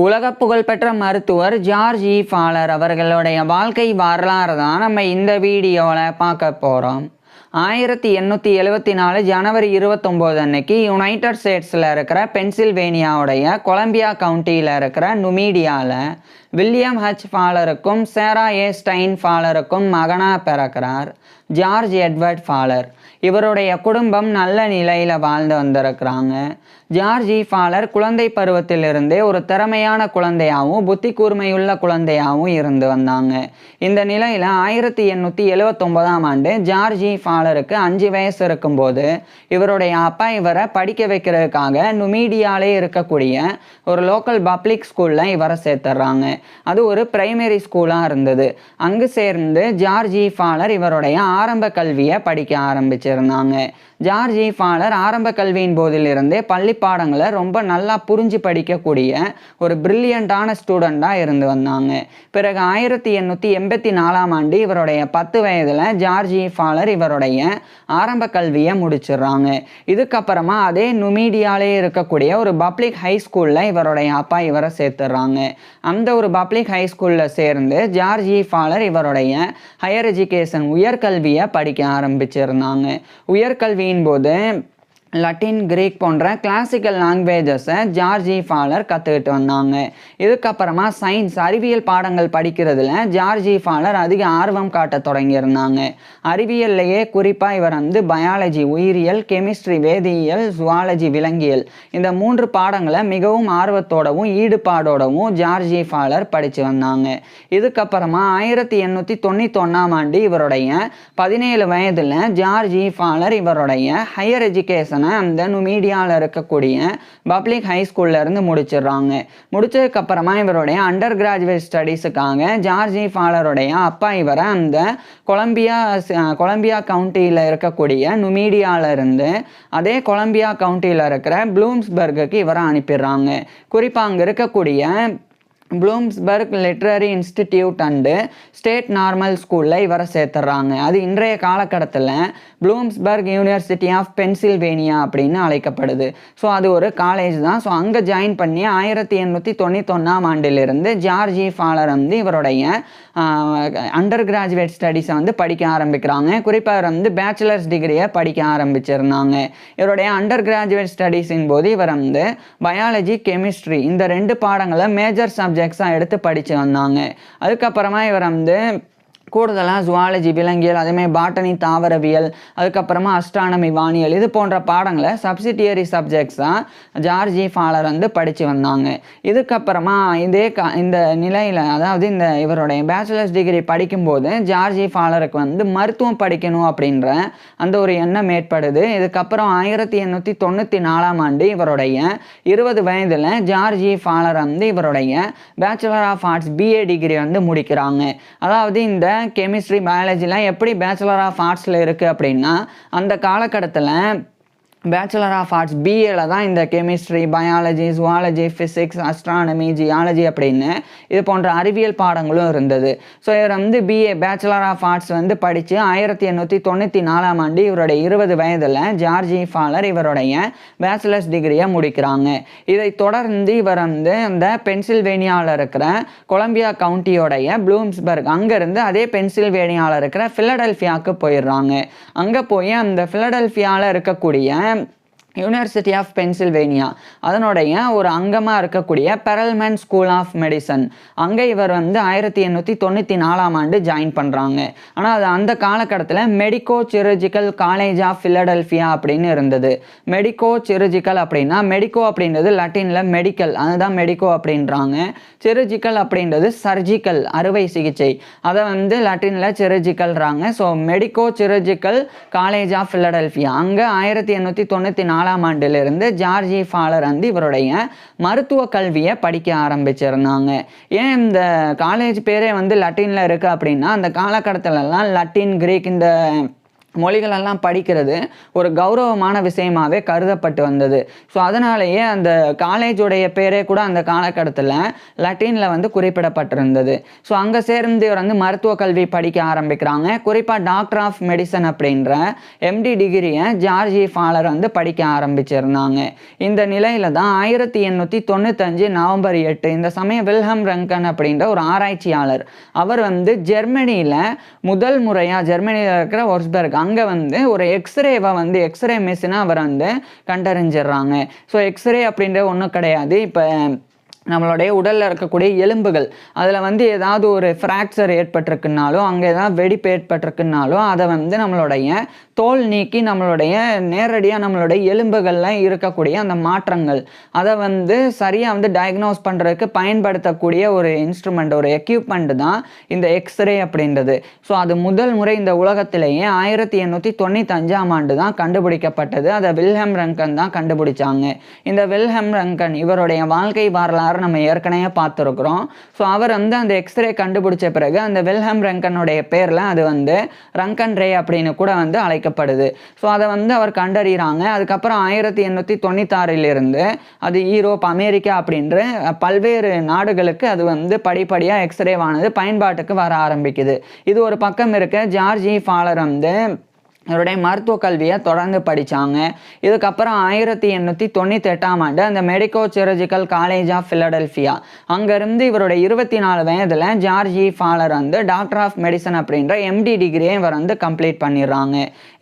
உலக புகழ்பெற்ற மருத்துவர் ஜார்ஜ் இ ஃபாலர் அவர்களுடைய வாழ்க்கை வரலாறு தான் நம்ம இந்த வீடியோவில் பார்க்க போகிறோம். 1874 ஜனவரி 29 அன்னைக்கு யுனைடெட் ஸ்டேட்ஸில் இருக்கிற பென்சில்வேனியாவுடைய கொலம்பியா கவுண்டியில் இருக்கிற நுமீடியாவில் வில்லியம் ஹச் ஃபாலருக்கும் சேரா ஏ ஸ்டைன் ஃபாலருக்கும் மகனாக பிறக்கிறார் ஜார்ஜ் எட்வர்ட் ஃபாலர். இவருடைய குடும்பம் நல்ல நிலையில் வாழ்ந்து வந்திருக்கிறாங்க. ஜார்ஜ் இ ஃபாலர் குழந்தை பருவத்திலிருந்தே ஒரு திறமையான குழந்தையாகவும் புத்தி கூர்மையுள்ள குழந்தையாகவும் இருந்து வந்தாங்க. இந்த நிலையில் 1879ஆம் ஆண்டு ஜார்ஜ் இ ஃபாலருக்கு 5 வயசு இருக்கும்போது இவருடைய அப்பா இவரை படிக்க வைக்கிறதுக்காக நுமீடியாலே இருக்கக்கூடிய ஒரு லோக்கல் பப்ளிக் ஸ்கூலில் இவரை சேர்த்துறாங்க. அது ஒரு பிரைமரி ஸ்கூலாக இருந்தது. அங்கு சேர்ந்து ஜார்ஜ் இ ஃபாலர் இவருடைய ஆரம்ப கல்வியை படிக்க ஆரம்பிச்சிருந்தாங்க. ஜார்ஜ் இ ஃபாலர் ஆரம்ப கல்வியின் போதிலிருந்தே பள்ளி பாடங்களை ரொம்ப நல்லா புரிஞ்சு படிக்கக்கூடிய ஒரு பிரில்லியண்டான ஸ்டூடெண்டாக இருந்து வந்தாங்க. பிறகு 1884ஆம் ஆண்டு இவருடைய 10 வயதில் ஜார்ஜ் இ ஃபாலர் இவருடைய ஆரம்ப கல்வியை முடிச்சிடுறாங்க. இதுக்கப்புறமா அதே நுமீடியாலே இருக்கக்கூடிய ஒரு பப்ளிக் ஹை ஸ்கூலில் இவருடைய அப்பா இவரை சேர்த்துடுறாங்க. அந்த ஒரு பப்ளிக் ஹை ஸ்கூலில் சேர்ந்து ஜார்ஜ் இ ஃபாலர் இவருடைய ஹையர் எஜுகேஷன் உயர்கல்வியை படிக்க ஆரம்பிச்சிருந்தாங்க. உயர்கல்வியின் போது லட்டின், கிரீக் போன்ற கிளாசிக்கல் லாங்குவேஜஸை ஜார்ஜ் இ ஃபாலர் கற்றுக்கிட்டு வந்தாங்க. இதுக்கப்புறமா சயின்ஸ் அறிவியல் பாடங்கள் படிக்கிறதுல ஜார்ஜ் இ ஃபாலர் அதிக ஆர்வம் காட்ட தொடங்கியிருந்தாங்க. அறிவியல்லையே குறிப்பாக இவர் பயாலஜி உயிரியல், கெமிஸ்ட்ரி வேதியியல், ஜுவாலஜி விலங்கியல் இந்த 3 பாடங்களை மிகவும் ஆர்வத்தோடவும் ஈடுபாடோடவும் ஜார்ஜ் இ ஃபாலர் படித்து வந்தாங்க. இதுக்கப்புறமா 1891ஆம் ஆண்டு இவருடைய 17 வயதில் ஜார்ஜ் இ ஃபாலர் இவருடைய ஹையர் எஜுகேஷன் அந்த நுமீடியாவில் இருக்கக்கூடிய பப்ளிக் ஹை ஸ்கூல்ல இருந்து முடிச்சிடுறாங்க. முடிச்சதுக்கு அப்புறமா இவருடைய அண்டர் கிராஜுவேட் ஸ்டடீஸுக்காக ஜார்ஜ் இ ஃபாலருடைய அப்பா இவரை அந்த கொலம்பியா கவுண்டியில் இருக்கக்கூடிய நுமீடியாவில் இருந்து அதே கொலம்பியா கவுண்டியில் இருக்கிற ப்ளூம்ஸ்பர்குக்கு இவரை அனுப்பிடுறாங்க. குறிப்பாக அங்கே இருக்கக்கூடிய Bloomsburg literary institute and state normal ஸ்கூலில் இவரை சேர்த்துறாங்க. அது இன்றைய காலகட்டத்தில் ப்ளூம்ஸ்பர்க் யூனிவர்சிட்டி ஆஃப் பென்சில்வேனியா அப்படின்னு அழைக்கப்படுது. ஸோ அது ஒரு காலேஜ் தான். ஸோ அங்கே ஜாயின் பண்ணி 1891ஆம் ஆண்டிலிருந்து ஜார்ஜ் இ ஃபாலர் இவருடைய அண்டர் கிராஜுவேட் ஸ்டடீஸை படிக்க ஆரம்பிக்கிறாங்க. குறிப்பாக இவர் பேச்சுலர்ஸ் டிகிரியை படிக்க ஆரம்பிச்சிருந்தாங்க. இவருடைய அண்டர் கிராஜுவேட் ஸ்டடீஸின் போது இவர் பயாலஜி, கெமிஸ்ட்ரி இந்த 2 பாடங்களை மேஜர் சப்ஜெக்ட்ஸாக எடுத்து படித்து வந்தாங்க. அதுக்கப்புறமா இவர் கூடுதலாக ஜுவாலஜி விலங்கியல், அதேமாதிரி பாட்டனி தாவரவியல், அதுக்கப்புறமா அஸ்ட்ரானமி வானியல் இது போன்ற பாடங்களை சப்சிடியரி சப்ஜெக்ட்ஸாக ஜார்ஜ் இ ஃபாலர் படித்து வந்தாங்க. இதுக்கப்புறமா இந்த நிலையில் அதாவது இவருடைய பேச்சுலர்ஸ் டிகிரி படிக்கும்போது ஜார்ஜ் இ ஃபாலருக்கு மருத்துவம் படிக்கணும் அப்படின்ற அந்த ஒரு எண்ணம் ஏற்படுது. இதுக்கப்புறம் 1894ஆம் ஆண்டு இவருடைய 20 வயதில் ஜார்ஜ் இ ஃபாலர் இவருடைய bachelor of arts BA degree முடிக்கிறாங்க. அதாவது இந்த கெமிஸ்ட்ரி, பயாலஜிலாம் எப்படி பேச்சுலர் ஆஃப் ஆர்ட்ஸில் இருக்குது அப்படின்னா அந்த காலகட்டத்தில் பேச்சுலர் ஆஃப் ஆர்ட்ஸ் பிஏல தான் இந்த chemistry, biology, zoology, physics, astronomy, geology அப்படின்னு இது போன்ற அறிவியல் பாடங்களும் இருந்தது. ஸோ இவர் பிஏ பேச்சுலர் ஆஃப் ஆர்ட்ஸ் படித்து 1894ஆம் ஆண்டு இவருடைய 20 வயதில் ஜார்ஜ் இ ஃபாலர் இவருடைய பேச்சுலர்ஸ் டிகிரியை முடிக்கிறாங்க. இதை தொடர்ந்து இவர் அந்த பென்சில்வேனியாவில் இருக்கிற கொலம்பியா கவுண்டியோடைய ப்ளூம்ஸ்பர்க் அங்கேருந்து அதே பென்சில்வேனியாவில் இருக்கிற ஃபிலடெல்ஃபியாவுக்கு போயிடுறாங்க. அங்கே போய் அந்த ஃபிலடெல்ஃபியாவில் இருக்கக்கூடிய யூனிவர்சிட்டி ஆஃப் பென்சில்வேனியா அதனுடைய ஒரு அங்கமாக இருக்கக்கூடிய பெரல்மன் ஸ்கூல் ஆஃப் மெடிசன் அங்கே இவர் 1894ஆம் ஆண்டு ஜாயின் பண்ணுறாங்க. ஆனால் அது அந்த காலகட்டத்தில் medico chirurgical college of Philadelphia அப்படின்னு இருந்தது. மெடிக்கோ சிருஜிக்கல் அப்படின்னா மெடிக்கோ அப்படின்றது லட்டினில் மெடிக்கல், அதுதான் மெடிக்கோ அப்படின்றாங்க. சிருஜிக்கல் அப்படின்றது சர்ஜிக்கல் அறுவை சிகிச்சை, அதை லட்டினில் சிருஜிக்கல்றாங்க. So medico chirurgical college of Philadelphia அங்கே 1894ஆம் ஆண்டிலிருந்து ஜார்ஜ் இ ஃபாலர் இவருடைய மருத்துவ கல்வியை படிக்க ஆரம்பிச்சிருந்தாங்க. ஏன் இந்த காலேஜ் பேரே லட்டினில் இருக்குது அப்படின்னா அந்த காலகட்டத்திலலாம் லட்டின், கிரீக் இந்த மொழிகளெல்லாம் படிக்கிறது ஒரு கௌரவமான விஷயமாகவே கருதப்பட்டு வந்தது. ஸோ அதனாலேயே அந்த காலேஜோடைய பேரே கூட அந்த காலகட்டத்தில் லத்தீனில் வந்து குறிப்பிடப்பட்டிருந்தது. ஸோ அங்கே சேர்ந்து இவர் வந்து மருத்துவ கல்வி படிக்க ஆரம்பிக்கிறாங்க. குறிப்பாக டாக்டர் ஆஃப் மெடிசன் அப்படின்ற எம்டி டிகிரியை ஜார்ஜ் ஃபாலர் வந்து படிக்க ஆரம்பிச்சிருந்தாங்க. இந்த நிலையில தான் 1895 நவம்பர் 8 இந்த சமயம் வில்ஹம் ரங்கன் அப்படின்ற ஒரு ஆராய்ச்சியாளர் அவர் வந்து ஜெர்மனியில் முதல் முறையாக ஜெர்மனியில் இருக்கிற ஒர்ஸ்பர்க் அங்கே வந்து ஒரு எக்ஸ்ரேவை வந்து எக்ஸ்ரே மிஷினை அவர் வந்து கண்டறிஞ்சிடுறாங்க. ஸோ எக்ஸ்ரே அப்படின்ற ஒன்றும் கிடையாது. இப்போ நம்மளுடைய உடலில் இருக்கக்கூடிய எலும்புகள் அதில் வந்து ஏதாவது ஒரு ஃப்ராக்சர் ஏற்பட்டிருக்குனாலும் அங்கே ஏதாவது வெடிப்பு ஏற்பட்டிருக்குனாலும் அதை வந்து நம்மளுடைய தோல் நீக்கி நம்மளுடைய நேரடியாக நம்மளுடைய எலும்புகளில் இருக்கக்கூடிய அந்த மாற்றங்கள் அதை வந்து சரியாக வந்து டயக்னோஸ் பண்ணுறதுக்கு பயன்படுத்தக்கூடிய ஒரு இன்ஸ்ட்ருமெண்ட் ஒரு எக்யூப்மெண்ட் தான் இந்த எக்ஸ்ரே அப்படின்றது. ஸோ அது முதல் முறை இந்த உலகத்திலேயே 1895 தான் கண்டுபிடிக்கப்பட்டது. அதை வில்ஹம் ரங்கன் தான் கண்டுபிடிச்சாங்க. இந்த வில்ஹம் ரங்கன் இவருடைய வாழ்க்கை வரலாறு நம்ம ஏற்கனவே பார்த்துருக்குறோம். ஸோ அவர் வந்து அந்த எக்ஸ்ரே கண்டுபிடிச்ச பிறகு அந்த வில்ஹம் ரங்கனுடைய பேரில் அது வந்து ரங்கன் ரே அப்படின்னு கூட வந்து அழைக்கப்படுது. ஸோ அதை வந்து அவர் கண்டறிகிறாங்க. அதுக்கப்புறம் 1896 அது ஈரோப் அமெரிக்கா அப்படின்ற பல்வேறு நாடுகளுக்கு அது வந்து படிப்படியாக எக்ஸ்ரேவானது பயன்பாட்டுக்கு வர ஆரம்பிக்குது. இது ஒரு பக்கம் இருக்க ஜார்ஜ் ஃபாலர் வந்து இவருடைய மருத்துவ கல்வியை தொடர்ந்து படித்தாங்க. இதுக்கப்புறம் 1898 அந்த மெடிக்கோ சிரஜிக்கல் காலேஜ் ஆஃப் ஃபிலடெல்ஃபியா அங்கேருந்து இவருடைய 24 வயதில் ஜார்ஜ் ஃபாலர் வந்து டாக்டர் ஆஃப் மெடிசன் அப்படின்ற எம்டி டிகிரியை இவர் வந்து கம்ப்ளீட் பண்ணிடுறாங்க.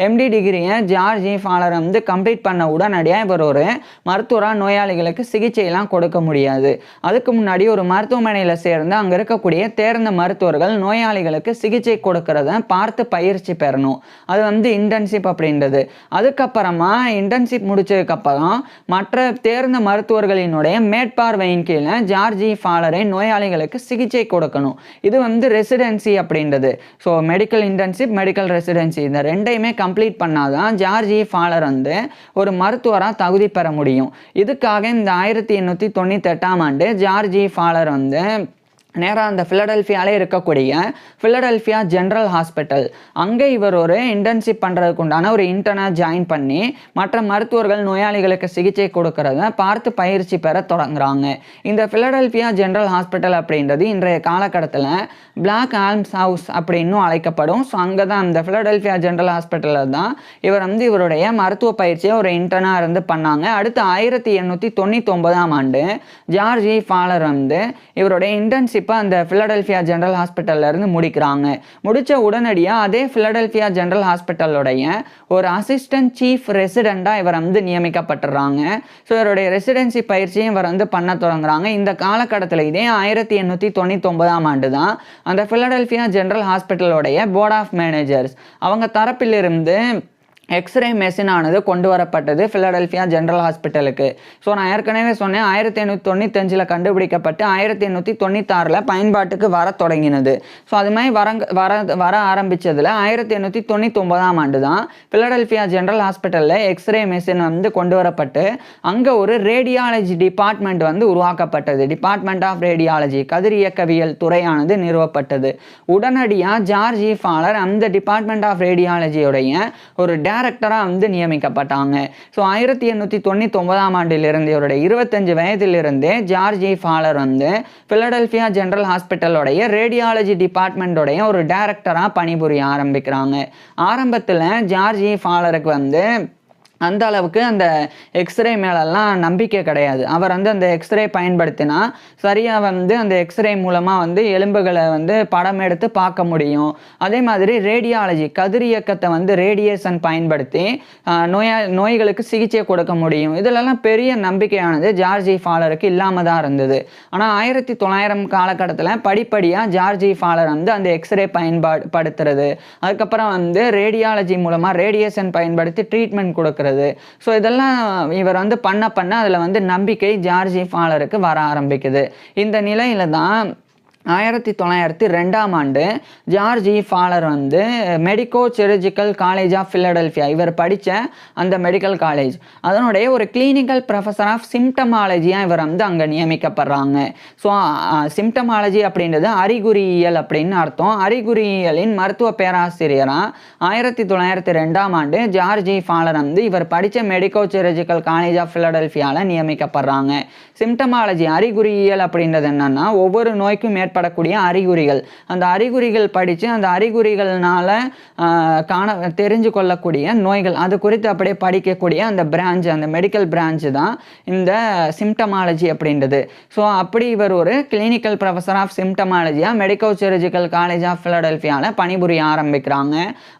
எம்டி டிகிரியை ஜார்ஜ் ஃபாலர் வந்து கம்ப்ளீட் பண்ண உடனடியாக இவர் ஒரு மருத்துவராக நோயாளிகளுக்கு சிகிச்சையெல்லாம் கொடுக்க முடியாது. அதுக்கு முன்னாடி ஒரு மருத்துவமனையில் சேர்ந்து அங்கே இருக்கக்கூடிய தேர்ந்த மருத்துவர்கள் நோயாளிகளுக்கு சிகிச்சை கொடுக்கறத பார்த்து பயிற்சி பெறணும். அது வந்து இன்டர்ன்ஷிப் அப்படின்றது. அதுக்கப்புறமா இன்டர்ன்ஷிப் முடிச்சதுக்கப்புறம் மற்ற தேர்ந்த மருத்துவர்களினுடைய மேற்பார்வையின் கீழே ஜார்ஜ் ஃபாலரை நோயாளிகளுக்கு சிகிச்சை கொடுக்கணும். இது வந்து ரெசிடென்சி அப்படின்றது. So medical internship medical residency இந்த ரெண்டையுமே கம்ப்ளீட் பண்ணாதான் ஜார்ஜ் ஃபாலர் வந்து ஒரு மருத்துவராக தகுதி பெற முடியும். இதுக்காக இந்த 1898 ஜார்ஜ் ஃபாலர் வந்து நேராக அந்த ஃபிலடெல்ஃபியாலே இருக்கக்கூடிய ஃபிலடெல்ஃபியா ஜென்ரல் ஹாஸ்பிட்டல் அங்கே இவர் ஒரு இன்டர்ன்ஷிப் பண்ணுறதுக்கு உண்டான ஒரு இன்டர்னாக ஜாயின் பண்ணி மற்ற மருத்துவர்கள் நோயாளிகளுக்கு சிகிச்சை கொடுக்கறத பார்த்து பயிற்சி பெற தொடங்குறாங்க. இந்த ஃபிலடெல்ஃபியா ஜென்ரல் ஹாஸ்பிட்டல் அப்படின்றது இன்றைய காலகட்டத்தில் பிளாக் ஆல்ம்ஸ் ஹவுஸ் அப்படின்னு அழைக்கப்படும். ஸோ அங்கே தான் இந்த ஃபிலடெல்ஃபியா ஜென்ரல் ஹாஸ்பிட்டலில் தான் இவர் வந்து இவருடைய மருத்துவ பயிற்சியை ஒரு இன்டர்னாக இருந்து பண்ணாங்க. அடுத்து 1899 ஜார்ஜ் ஃபாலர் வந்து இவருடைய இன்டர்ன்ஷிப் அந்த ஃபிலடெல்ஃபியா ஜென்ரல் ஹாஸ்பிட்டல்ல இருந்து முடிக்கிறாங்க. முடிச்ச உடனடியாக அதே ஃபிலடெல்ஃபியா ஜென்ரல் ஹாஸ்பிட்டலுடைய ஒரு அசிஸ்டன்ட் சீஃப் ரெசிடெண்டாக இவர் வந்து நியமிக்கப்பட்டுறாங்க. ஸோ இவருடைய ரெசிடென்சி பயிற்சியும் இவர் வந்து பண்ண தொடங்குறாங்க. இந்த காலகட்டத்தில் இதே 1899 தான் அந்த ஃபிலடெல்ஃபியா ஜென்ரல் ஹாஸ்பிட்டலுடைய போர்ட் ஆஃப் மேனேஜர்ஸ் அவங்க தரப்பிலிருந்து எக்ஸ்ரே மெஷின் ஆனது கொண்டு வரப்பட்டது ஃபிலடெல்ஃபியா ஜென்ரல் ஹாஸ்பிட்டலுக்கு. ஸோ நான் ஏற்கனவே சொன்னேன் 1895 கண்டுபிடிக்கப்பட்டு 1896 பயன்பாட்டுக்கு வர தொடங்கினது. ஸோ அது மாதிரி வர ஆரம்பித்ததில் 1899 தான் ஃபிலடெல்ஃபியா ஜென்ரல் ஹாஸ்பிட்டலில் எக்ஸ்ரே மெஷின் வந்து கொண்டு வரப்பட்டு அங்கே ஒரு ரேடியாலஜி டிபார்ட்மெண்ட் வந்து உருவாக்கப்பட்டது. டிபார்ட்மெண்ட் ஆஃப் ரேடியாலஜி கதிரியக்கவியல் துறையானது நிறுவப்பட்டது. உடனடியாக ஜார்ஜ் ஃபாலர் அந்த டிபார்ட்மெண்ட் ஆஃப் ரேடியாலஜியுடைய ஒரு டைரக்டராக வந்து நியமிக்கப்பட்டாங்க. ஸோ 1899 இவருடைய 25 வயதிலிருந்தே ஜார்ஜ் ஃபாலர் வந்து ஃபிலடெல்ஃபியா ஜென்ரல் ஹாஸ்பிட்டலோடைய ரேடியாலஜி டிபார்ட்மெண்ட்டோடைய ஒரு டைரக்டராக பணிபுரிய ஆரம்பிக்கிறாங்க. ஆரம்பத்தில் ஜார்ஜ் ஃபாலருக்கு வந்து அந்த அளவுக்கு அந்த எக்ஸ்ரே மேலெல்லாம் நம்பிக்கை கிடையாது. அவர் வந்து அந்த எக்ஸ்ரே பயன்படுத்தினா சரியாக வந்து அந்த எக்ஸ்ரே மூலமாக வந்து எலும்புகளை வந்து படம் எடுத்து பார்க்க முடியும். அதே மாதிரி ரேடியாலஜி கதிரியக்கத்தை வந்து ரேடியேஷன் பயன்படுத்தி நோய்களுக்கு சிகிச்சை கொடுக்க முடியும். இதிலெல்லாம் பெரிய நம்பிக்கையானது ஜார்ஜ் ஃபாலருக்கு இல்லாமல் தான் இருந்தது. ஆனால் 1900 காலகட்டத்தில் படிப்படியாக ஜார்ஜ் ஃபாலர் வந்து அந்த எக்ஸ்ரே பயன்படுத்துறது, அதுக்கப்புறம் வந்து ரேடியாலஜி மூலமாக ரேடியேஷன் பயன்படுத்தி ட்ரீட்மெண்ட் கொடுக்குறது. ஸோ இதெல்லாம் இவர் வந்து பண்ண அதில் வந்து நம்பிக்கை ஜார்ஜ் ஃபாலருக்கு வர ஆரம்பிக்குது. இந்த நிலையில தான் 1902ஆம் ஆண்டு ஜார்ஜ் இ ஃபாலர் வந்து medico chirurgical college of Philadelphia இவர் படித்த அந்த மெடிக்கல் காலேஜ் அதனுடைய ஒரு கிளினிக்கல் ப்ரொஃபஸர் ஆஃப் சிம்டமாலஜியாக இவர் வந்து அங்கே நியமிக்கப்படுறாங்க. ஸோ சிம்டமாலஜி அப்படின்றது அறிகுறியியல் அப்படின்னு அர்த்தம். அறிகுறியியலின் மருத்துவ பேராசிரியராக 1902ஆம் ஆண்டு ஜார்ஜ் இ ஃபாலர் வந்து இவர் படித்த மெடிக்கோ சிர்ஜிக்கல் காலேஜ் ஆஃப் ஃபிலடெல்ஃபியாவில் நியமிக்கப்படுறாங்க. சிம்டமாலஜி அறிகுறியியல் அப்படின்றது என்னன்னா ஒவ்வொரு நோய்க்கும் ஏற்படக்கூடிய அறிகுறிகள், அந்த அறிகுறிகள் படித்து அந்த அறிகுறிகள்னால தெரிஞ்சு கொள்ளக்கூடிய நோய்கள் அது குறித்து அப்படியே படிக்கக்கூடிய அந்த பிரான்ச், அந்த மெடிக்கல் பிரான்ச்சு தான் இந்த சிம்டமாலஜி அப்படின்றது. ஸோ அப்படி இவர் ஒரு கிளினிக்கல் ப்ரொஃபஸர் ஆஃப் சிம்டமாலஜியாக மெடிக்கோ சிர்ஜிக்கல் காலேஜ் ஆஃப் ஃபிலடெல்ஃபியாவில் பணிபுரிய ஆரம்பிக்கிறாங்க.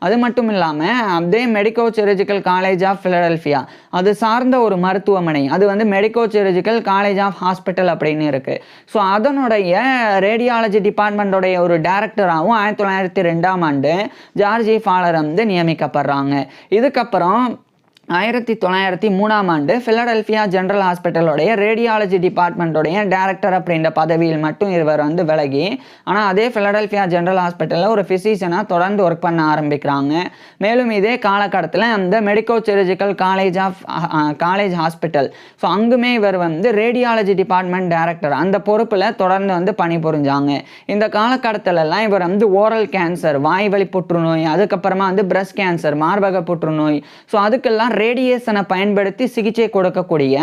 அது மட்டும் இல்லாமல் அதே medico chirurgical college of Philadelphia அது சார்ந்த ஒரு மருத்துவமனை, அது வந்து medico chirurgical college of hospital அப்படின்னு இருக்குது. ஸோ அதனுடைய ரேடியாலஜி டிபார்ட்மெண்ட்டோடைய ஒரு டைரக்டராகவும் 1902ஆம் ஆண்டு ஜார்ஜ் இ ஃபாலர் வந்து நியமிக்கப்படுறாங்க. இதுக்கப்புறம் 1903ஆம் ஆண்டு ஃபிலடெல்ஃபியா ஜெனரல் ஹாஸ்பிட்டலோடைய ரேடியாலஜி டிபார்ட்மெண்ட்டோடைய டைரக்டர் அப்படின்ற பதவியில் மட்டும் இவர் வந்து விலகி, ஆனால் அதே ஃபிலடெல்ஃபியா ஜெனரல் ஹாஸ்பிட்டலில் ஒரு ஃபிசிஷியனாக தொடர்ந்து ஒர்க் பண்ண ஆரம்பிக்கிறாங்க. மேலும் இதே காலகட்டத்தில் அந்த medico chirurgical college hospital, so அங்குமே இவர் வந்து ரேடியாலஜி டிபார்ட்மெண்ட் டைரக்டர் அந்த பொறுப்பில் தொடர்ந்து வந்து பணிபுரிஞ்சாங்க. இந்த காலகட்டத்திலலாம் இவர் வந்து ஓரல் கேன்சர், வாய்வழி புற்றுநோய், அதுக்கப்புறமா வந்து பிரஸ்ட் கேன்சர், மார்பக புற்றுநோய், ஸோ அதுக்கெல்லாம் ரேடியேஷனை பயன்படுத்தி சிகிச்சை கொடுக்கக்கூடிய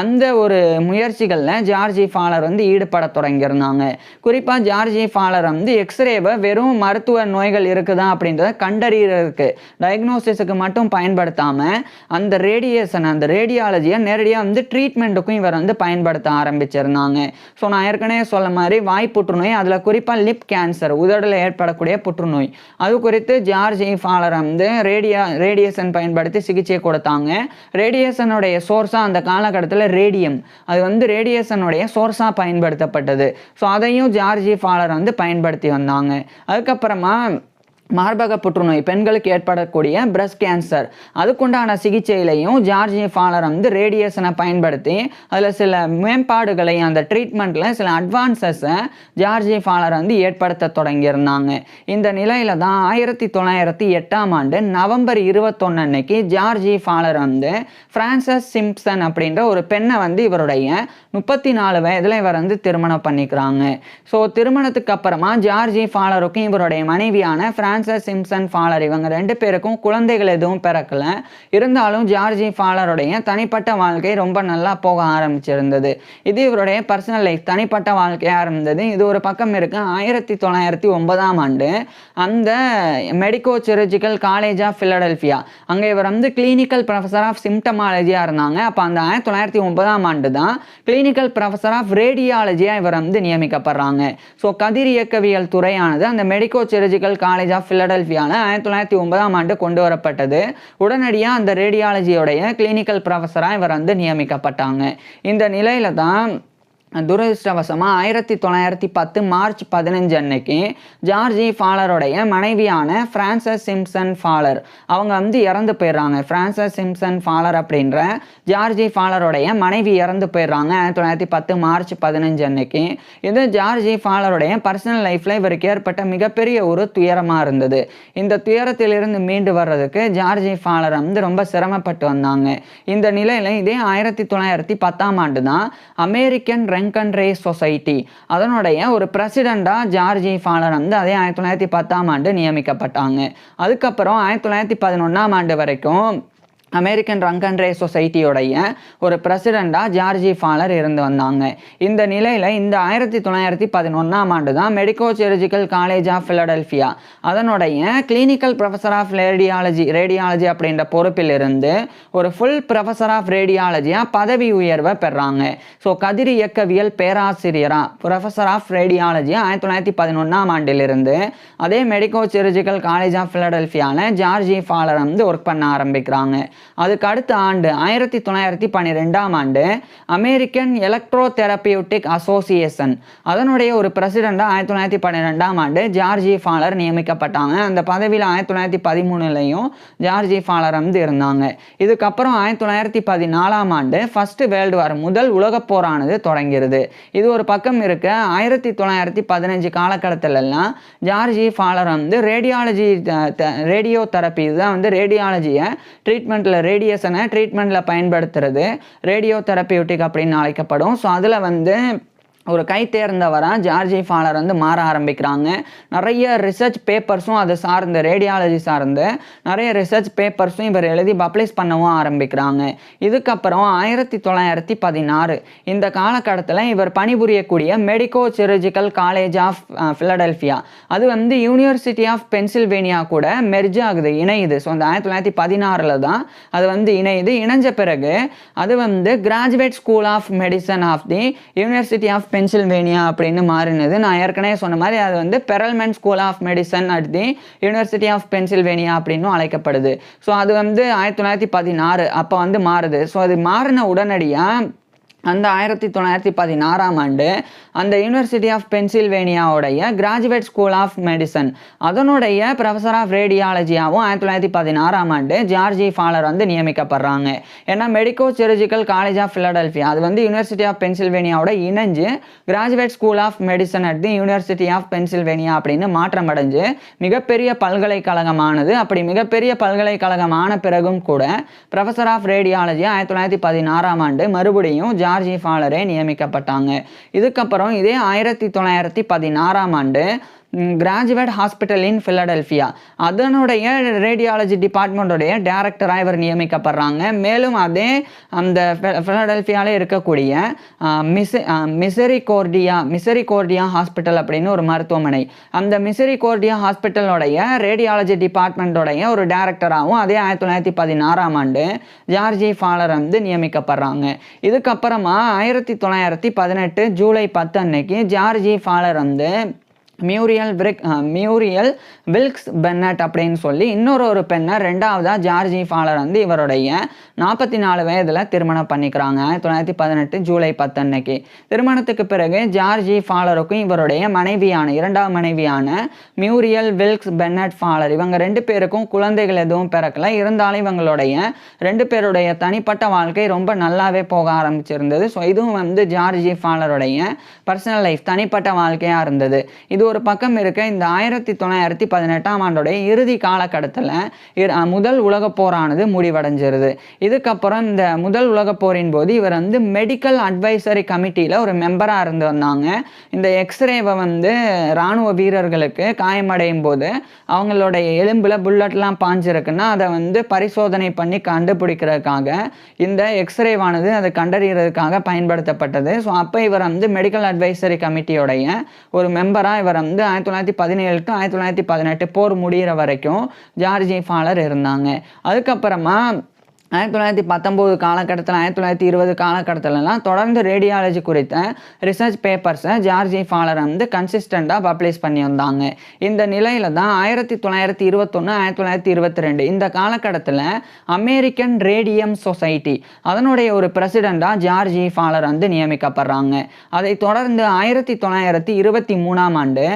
அந்த ஒரு முயற்சிகளில் ஜார்ஜ் இ ஃபாலர் வந்து ஈடுபட தொடங்கியிருந்தாங்க. குறிப்பாக ஜார்ஜ் இ ஃபாலர் வந்து எக்ஸ்ரேவை வெறும் மருத்துவ நோய்கள் இருக்குதா அப்படின்றத கண்டறியறதுக்கு, டயக்னோசிஸுக்கு மட்டும் பயன்படுத்தாமல் அந்த ரேடியேஷன், அந்த ரேடியாலஜியை நேரடியாக வந்து ட்ரீட்மெண்ட்டுக்கும் இவர் வந்து பயன்படுத்த ஆரம்பிச்சிருந்தாங்க. ஸோ நான் ஏற்கனவே சொல்ல மாதிரி வாய் புற்றுநோய், அதில் குறிப்பாக லிப் கேன்சர், உதடில் ஏற்படக்கூடிய புற்றுநோய், அது குறித்து ஜார்ஜ் இ ஃபாலர் வந்து ரேடியேஷன் பயன்படுத்தி சிகிச்சை கொடுத்தாங்க. ரேடியேஷனுடைய சோர்ஸாக அந்த காலகட்டத்தில் ரேடியம், அது வந்து ரேடியேஷனுடைய சோர்ஸாக பயன்படுத்தப்பட்டது. ஸோ அதையும் ஜார்ஜ் இ ஃபாலர் வந்து பயன்படுத்தி வந்தாங்க. அதுக்கப்புறமா மார்பக புற்றுநோய், பெண்களுக்கு ஏற்படக்கூடிய பிரஸ்ட் கேன்சர், அதுக்குண்டான சிகிச்சையிலையும் ஜார்ஜ் இ ஃபாலர் வந்து ரேடியேஷனை பயன்படுத்தி அதில் சில மேம்பாடுகளை, அந்த ட்ரீட்மெண்ட்டில் சில அட்வான்சஸை ஜார்ஜ் இ ஃபாலர் வந்து ஏற்படுத்த தொடங்கியிருந்தாங்க. இந்த நிலையில தான் 1908ஆம் ஆண்டு நவம்பர் 21 அன்னைக்கு ஜார்ஜ் இ ஃபாலர் வந்து பிரான்சஸ் சிம்ப்சன் அப்படின்ற ஒரு பெண்ணை வந்து இவருடைய 34 வயதில் இவர் வந்து திருமணம் பண்ணிக்கிறாங்க. ஸோ திருமணத்துக்கு அப்புறமா ஜார்ஜ் இ ஃபாலருக்கும் இவருடைய மனைவியான சிம்ப்சன் ஃபாலர் இவங்க 2 பேருக்கும் குழந்தைகள் எதுவும் பிறக்கல. இருந்தாலும் ஜார்ஜ் இ ஃபாலருடைய தனிப்பட்ட வாழ்க்கை ரொம்ப நல்லா போக ஆரம்பிச்சிருந்தது. இது இவருடைய பர்சனல் லைஃப், தனிப்பட்ட வாழ்க்கையாக இருந்தது. இது ஒரு பக்கம் இருக்கு. 1909ஆம் ஆண்டு அந்த medico chirurgical college of Philadelphia அங்கே இவர் வந்து கிளினிக்கல் ப்ரொஃபஸர் ஆஃப் சிம்டமாலஜியாக இருந்தாங்க. அப்போ அந்த 1909ஆம் ஆண்டு தான் கிளினிக்கல் ப்ரொஃபஸர் ஆஃப் ரேடியாலஜியாக இவர் வந்து நியமிக்கப்படுறாங்க. ஸோ கதிர் இயக்கவியல் துறையானது அந்த மெடிக்கோ சிர்ஜிக்கல் காலேஜ் ஆஃப் ஃபிலடெல்ஃபியாவில் 1909ஆம் ஆண்டு கொண்டு வரப்பட்டது. உடனடியாக அந்த ரேடியாலஜியோடைய கிளினிக்கல் ப்ரொஃபஸராக இவர் வந்து நியமிக்கப்பட்டாங்க. இந்த நிலையில தான் துரதிருஷ்டவசமாக 1910 மார்ச் 15 அன்னைக்கு ஜார்ஜ் இ ஃபாலருடைய மனைவியான பிரான்சஸ் சிம்ப்சன் ஃபாலர் அவங்க வந்து இறந்து போயிடுறாங்க. பிரான்சஸ் சிம்ப்சன் ஃபாலர் அப்படின்ற ஜார்ஜ் இ ஃபாலருடைய மனைவி இறந்து போயிடுறாங்க 1910 மார்ச் 15 அன்னைக்கு. இது ஜார்ஜ் இ ஃபாலருடைய பர்சனல் லைஃப்பில் இவருக்கு ஏற்பட்ட மிகப்பெரிய ஒரு துயரமாக இருந்தது. இந்த துயரத்திலிருந்து மீண்டு வர்றதுக்கு ஜார்ஜ் இ ஃபாலர் வந்து ரொம்ப சிரமப்பட்டு வந்தாங்க. இந்த நிலையில் இதே 1910ஆம் ஆண்டு தான் அமெரிக்கன் ரேஸ் சொசைட்டி அதனுடைய ஒரு பிரசிடெண்டாக ஜார்ஜ் இ ஃபாலர் வந்து அதே 1910ஆம் ஆண்டு நியமிக்கப்பட்டாங்க. அதுக்கப்புறம் 1911ஆம் ஆண்டு வரைக்கும் அமெரிக்கன் ரேஸ் சொசைட்டியோடைய ஒரு பிரசிடெண்டாக ஜார்ஜ் இ ஃபாலர் இருந்து வந்தாங்க. இந்த நிலையில் இந்த 1911ஆம் ஆண்டு தான் medico chirurgical college of Philadelphia அதனுடைய கிளினிக்கல் ப்ரொஃபஸர் ஆஃப் ரேடியாலஜி அப்படின்ற பொறுப்பில் இருந்து ஒரு ஃபுல் ப்ரொஃபஸர் ஆஃப் ரேடியாலஜியாக பதவி உயர்வை பெறாங்க. ஸோ கதிர் இயக்கவியல் பேராசிரியராக ப்ரொஃபஸர் ஆஃப் ரேடியாலஜியாக 1911ஆம் ஆண்டிலிருந்து அதே மெடிக்கோ சிர்ஜிக்கல் காலேஜ் ஆஃப் ஃபிலடெல்ஃபியாவில் ஜார்ஜ் இ ஃபாலர் வந்து ஒர்க் பண்ண ஆரம்பிக்கிறாங்க. அதுக்கு அடுத்த ஆண்டு 1912ஆம் ஆண்டு அமெரிக்கன் எலக்ட்ரோ தெரபியூட்டிக் அசோசியேஷன் அதனுடைய ஒரு பிரசிடெண்டாக 1912ஆம் ஆண்டு ஜார்ஜ் இ ஃபாலர் நியமிக்கப்பட்டாங்க. அந்த பதவியில் 1913லையும் ஜார்ஜ் இ ஃபாலர் வந்து இருந்தாங்க. இதுக்கப்புறம் 1914ஆம் ஆண்டு ஃபர்ஸ்ட் வேர்ல்டு வார் முதல் உலகப் போரானது தொடங்கிறது. இது ஒரு பக்கம் இருக்க 1915 காலகட்டத்திலெல்லாம் ஜார்ஜ் இ ஃபாலர் வந்து ரேடியோ தெரப்பி இதுதான் வந்து ரேடியாலஜியை ட்ரீட்மெண்ட்டில் ரேடியேஷனை ட்ரீட்மெண்ட்டில் பயன்படுத்துறது ரேடியோ தெரப்பியூட்டிக் அப்படின்னு அழைக்கப்படும். ஸோ அதில் வந்து ஒரு கை தேர்ந்தவராக ஜார்ஜ் இ ஃபாலர் வந்து மாற ஆரம்பிக்கிறாங்க. நிறைய ரிசர்ச் பேப்பர்ஸும் அதை சார்ந்த ரேடியாலஜி சார்ந்து நிறைய ரிசர்ச் பேப்பர்ஸும் இவர் எழுதி பப்ளிஷ் பண்ணவும் ஆரம்பிக்கிறாங்க. இதுக்கப்புறம் 1916 இந்த காலகட்டத்தில் இவர் பணிபுரியக்கூடிய medico chirurgical college of Philadelphia அது வந்து யூனிவர்சிட்டி ஆஃப் பென்சில்வேனியா கூட மெர்ஜ் ஆகுது, இணையுது. ஸோ அந்த 1916 தான் அது வந்து இணைஞ்ச பிறகு அது வந்து graduate school of medicine of the university of Pennsylvania அப்படின்னு மாறினது. நான் ஏற்கனவே சொன்ன மாதிரி அது வந்து Perelman school of medicine at the university of Pennsylvania அப்படின்னு அழைக்கப்படுது. ஸோ அது வந்து 1916 அப்போ வந்து மாறுது. ஸோ அது மாறின உடனடியாக அந்த 1916ஆம் ஆண்டு அந்த யூனிவர்சிட்டி ஆஃப் பென்சில்வேனியாவுடைய கிராஜுவேட் ஸ்கூல் ஆஃப் மெடிசன் அதனுடைய ப்ரொஃபஸர் ஆஃப் ரேடியாலஜியாகவும் 1916ஆம் ஆண்டு ஜார்ஜ் இ ஃபாலர் வந்து நியமிக்கப்படுறாங்க. ஏன்னா medico chirurgical college of Philadelphia அது வந்து யூனிவர்சிட்டி ஆஃப் பென்சில்வேனியாவோட இணைஞ்சு graduate school of medicine at the university of Pennsylvania அப்படின்னு மாற்றம் அடைஞ்சு மிகப்பெரிய பல்கலைக்கழகமானது. அப்படி மிகப்பெரிய பல்கலைக்கழகமான பிறகும் கூட ப்ரொஃபஸர் ஆஃப் ரேடியாலஜி 1916ஆம் ஆண்டு மறுபடியும் ஜார்ஜ் இ ஃபாலரே நியமிக்கப்பட்டாங்க. இதுக்கப்புறம் இதே 1916ஆம் ஆண்டு கிராஜுவேட் ஹாஸ்பிட்டல் இன் ஃபிலடெல்ஃபியா அதனுடைய ரேடியாலஜி டிபார்ட்மெண்ட்டுடைய டைரக்டராக இவர் நியமிக்கப்படுறாங்க. மேலும் அதே அந்த ஃபிலடெல்ஃபியாவில் இருக்கக்கூடிய மிசரிகோர்டியா ஹாஸ்பிட்டல் அப்படின்னு ஒரு மருத்துவமனை அந்த மிசரிகோர்டியா ஹாஸ்பிட்டலோடைய ரேடியாலஜி டிபார்ட்மெண்ட்டோடைய ஒரு டைரக்டராகவும் அதே 1916ஆம் ஆண்டு ஜார்ஜ் இ ஃபாலர் வந்து நியமிக்கப்படுறாங்க. இதுக்கப்புறமா 1918 ஜூலை 10 அன்னைக்கு ஜார்ஜ் இ ஃபாலர் வந்து மியூரியல் வில்க்ஸ் பென்னட் அப்படின்னு சொல்லி இன்னொரு பெண்ணை ரெண்டாவதாக ஜார்ஜ் இ ஃபாலர் வந்து இவருடைய 44 வயதில் திருமணம் பண்ணிக்கிறாங்க 1918 ஜூலை 10 அன்னைக்கு. திருமணத்துக்கு பிறகு ஜார்ஜ் இ ஃபாலருக்கும் இவருடைய இரண்டாவது மனைவியான மியூரியல் வில்க்ஸ் பென்னட் ஃபாலர் இவங்க 2 பேருக்கும் குழந்தைகள் எதுவும் பிறக்கல. இருந்தாலும் இவங்களுடைய 2 பேருடைய தனிப்பட்ட வாழ்க்கை ரொம்ப நல்லாவே போக ஆரம்பிச்சிருந்தது. ஸோ இதுவும் வந்து ஜார்ஜ் இ ஃபாலருடைய பர்சனல் லைஃப் தனிப்பட்ட வாழ்க்கையாக இருந்தது. இது ஒரு பக்கம் இருக்க இந்த 1918ஆம் ஆண்டுடைய இறுதி காலகட்டத்தில் முதல் உலகப் போரானது முடிவடைஞ்சிருது. இதுக்கப்புறம் இந்த முதல் உலகப் போரின் போது இவர் வந்து மெடிக்கல் அட்வைசரி கமிட்டியில் ஒரு மெம்பராக இருந்து வந்தாங்க. இந்த எக்ஸ்ரேவை வந்து இராணுவ வீரர்களுக்கு காயமடையும் போது அவங்களுடைய எலும்பில் புல்லட்லாம் பாஞ்சிருக்குன்னா அதை வந்து பரிசோதனை பண்ணி கண்டுபிடிக்கிறதுக்காக இந்த எக்ஸ்ரேவானது அதை கண்டறிகிறதுக்காக பயன்படுத்தப்பட்டது. ஸோ அப்போ இவர் வந்து மெடிக்கல் அட்வைசரி கமிட்டியோடைய ஒரு மெம்பராக இவர் வந்து 1917 to 1918 போர் முடிகிற வரைக்கும் ஜார்ஜ் இ ஃபாலர் இருந்தாங்க. அதுக்கப்புறமா 1919 காலகட்டத்தில் 1920 காலகட்டத்திலலாம் தொடர்ந்து ரேடியாலஜி குறித்த ரிசர்ச் பேப்பர்ஸை ஜார்ஜ் இ ஃபாலர் வந்து கன்சிஸ்டண்ட்டாக பப்ளிஷ் பண்ணி வந்தாங்க. இந்த நிலையில் தான் 1921 1922 இந்த காலகட்டத்தில் அமெரிக்கன் ரேடியம் சொசைட்டி அதனுடைய ஒரு பிரசிடெண்ட்டாக ஜார்ஜ் இ ஃபாலர் வந்து நியமிக்கப்படுறாங்க. அதை தொடர்ந்து 1923ஆம் ஆண்டு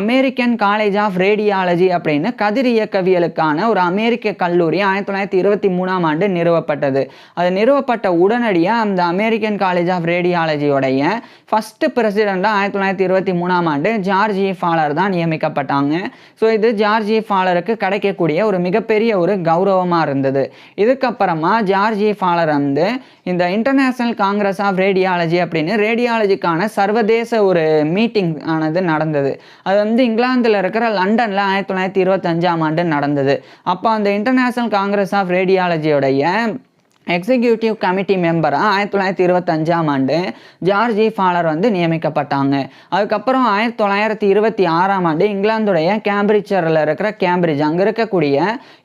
அமெரிக்கன் காலேஜ் ஆஃப் ரேடியாலஜி அப்படின்னு கதிர் இயக்கவியலுக்கான ஒரு அமெரிக்க கல்லூரி 1923ஆம் ஆண்டு நிறுவப்பட்டது. அது நிறுவப்பட்ட உடனடியாக அந்த அமெரிக்கன் காலேஜ் ஆஃப் ரேடியாலஜியோடைய ஃபர்ஸ்ட் பிரசிடெண்டாக 1923ஆம் ஆண்டு ஜார்ஜ் இ ஃபாலர் தான் நியமிக்கப்பட்டாங்க. ஸோ இது ஜார்ஜ் இ ஃபாலருக்கு கிடைக்கக்கூடிய ஒரு மிகப்பெரிய ஒரு கௌரவமாக இருந்தது. இதுக்கப்புறமா ஜார்ஜ் இ ஃபாலர் வந்து இந்த இன்டர்நேஷனல் காங்கிரஸ் ஆஃப் ரேடியாலஜி அப்படின்னு ரேடியாலஜிக்கான சர்வதேச ஒரு மீட்டிங் ஆனது நடந்தது. அது வந்து இங்கிலாந்தில் இருக்கிற லண்டனில் 1925ஆம் ஆண்டு நடந்தது. அப்போ அந்த இன்டர்நேஷனல் காங்கிரஸ் ஆஃப் ரேடியாலஜியோடைய எக்ஸிக்யூட்டிவ் கமிட்டி மெம்பராக 1925ஆம் ஆண்டு ஜார்ஜ் இ ஃபாலர் வந்து நியமிக்கப்பட்டாங்க. அதுக்கப்புறம் 1926ஆம் ஆண்டு இங்கிலாந்துடைய கேம்பிரிட்ஜரில் இருக்கிற கேம்பிரிட்ஜ் அங்கே இருக்கக்கூடிய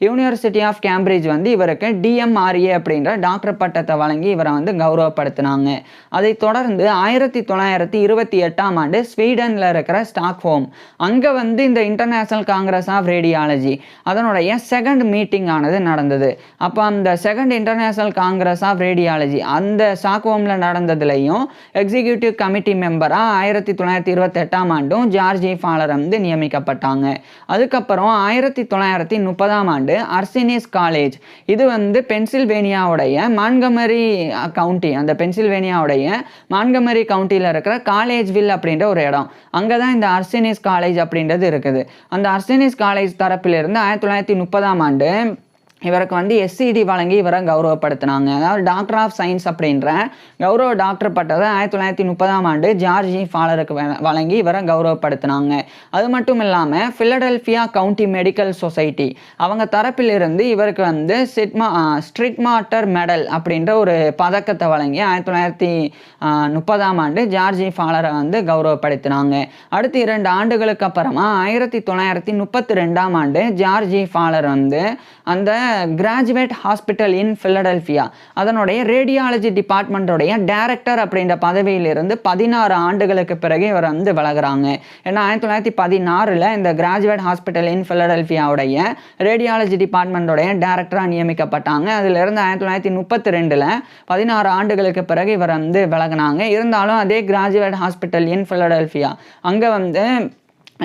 யூனிவர்சிட்டி ஆஃப் கேம்பிரிட்ஜ் வந்து இவருக்கு DMRA அப்படின்ற டாக்டர் பட்டத்தை வழங்கி இவரை வந்து கௌரவப்படுத்தினாங்க. அதை தொடர்ந்து 1928ஆம் ஆண்டு ஸ்வீடனில் இருக்கிற ஸ்டாக்ஹோம் அங்கே வந்து இந்த இன்டர்நேஷனல் காங்கிரஸ் ஆஃப் ரேடியாலஜி அதனுடைய செகண்ட் மீட்டிங் ஆனது நடந்தது. அப்போ அந்த second international congress of radiology அந்த ஸ்டாக்ஹோமில் நடந்ததுலையும் எக்ஸிக்யூட்டிவ் கமிட்டி மெம்பராக 1928ஆம் ஆண்டும் ஜார்ஜ் இ ஃபாலர் வந்து நியமிக்கப்பட்டாங்க. அதுக்கப்புறம் 1930ஆம் ஆண்டு அர்சினிஸ் காலேஜ் இது வந்து பென்சில்வேனியாவுடைய மான்கமரி கவுண்டி அந்த பென்சில்வேனியாவுடைய மான்கமரி கவுண்டியில் இருக்கிற காலேஜ்வில் அப்படின்ற ஒரு இடம் அங்கே தான் இந்த அர்சினிஸ் காலேஜ் அப்படின்றது இருக்குது. அந்த அர்சினிஸ் காலேஜ் தரப்பிலிருந்து 1930ஆம் ஆண்டு இவருக்கு வந்து SCD வழங்கி இவரை கௌரவப்படுத்தினாங்க. அதாவது டாக்டர் ஆஃப் சயின்ஸ் அப்படின்ற கௌரவ டாக்டர் பட்டத்தை 1930ஆம் ஆண்டு ஜார்ஜ் இ ஃபாலருக்கு வழங்கி இவரை கௌரவப்படுத்தினாங்க. அது மட்டும் இல்லாமல் ஃபிலடெல்ஃபியா கவுண்டி மெடிக்கல் சொசைட்டி அவங்க தரப்பிலிருந்து இவருக்கு வந்து ஸ்ட்ரிட்மாட்டர் மெடல் அப்படின்ற ஒரு பதக்கத்தை வழங்கி 1930ஆம் ஆண்டு ஜார்ஜ் இ ஃபாலரை வந்து கௌரவப்படுத்தினாங்க. அடுத்து 2 ஆண்டுகளுக்கு அப்புறமா 1932ஆம் ஆண்டு ஜார்ஜ் இ ஃபாலர் வந்து அந்த கிராஜுவேட் ஹாஸ்பிட்டல் இன் ஃபிலடெல்ஃபியா அதனுடைய ரேடியாலஜி டிபார்ட்மெண்ட்டோடைய டைரக்டர் அப்படின்ற பதவியிலிருந்து 16 ஆண்டுகளுக்கு பிறகு இவர் வந்து விலகுறாங்க. ஏன்னா 1916 இந்த கிராஜுவேட் ஹாஸ்பிட்டல் இன் ஃபிலடெல்ஃபியாவுடைய ரேடியாலஜி டிபார்ட்மெண்ட்டோடைய டைரக்டராக நியமிக்கப்பட்டாங்க. அதிலிருந்து 1932 16 ஆண்டுகளுக்கு பிறகு இவர் வந்து விலகினாங்க. இருந்தாலும் அதே கிராஜுவேட் ஹாஸ்பிட்டல் இன் ஃபிலடெல்ஃபியா அங்கே வந்து